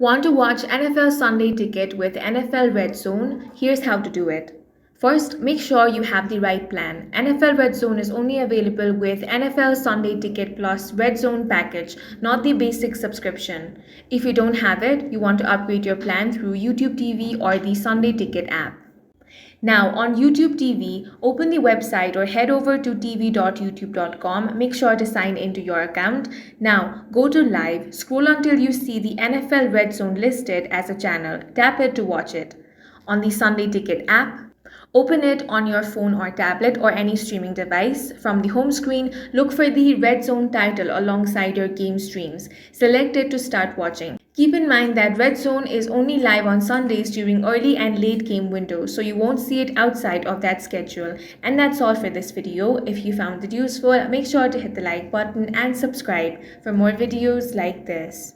Want to watch NFL Sunday Ticket with NFL RedZone? Here's how to do it. First, make sure you have the right plan. NFL RedZone is only available with NFL Sunday Ticket plus RedZone package, not the basic subscription. If you don't have it, you want to upgrade your plan through YouTube TV or the Sunday Ticket app. Now, on YouTube TV, open the website or head over to tv.youtube.com. Make sure to sign into your account. Now, go to Live, scroll until you see the NFL Red Zone listed as a channel. Tap it to watch it. On the Sunday Ticket app, open it on your phone or tablet or any streaming device. From the home screen, look for the Red Zone title alongside your game streams. Select it to start watching. Keep in mind that Red Zone is only live on Sundays during early and late game windows, so you won't see it outside of that schedule. And that's all for this video. If you found it useful, make sure to hit the like button and subscribe for more videos like this.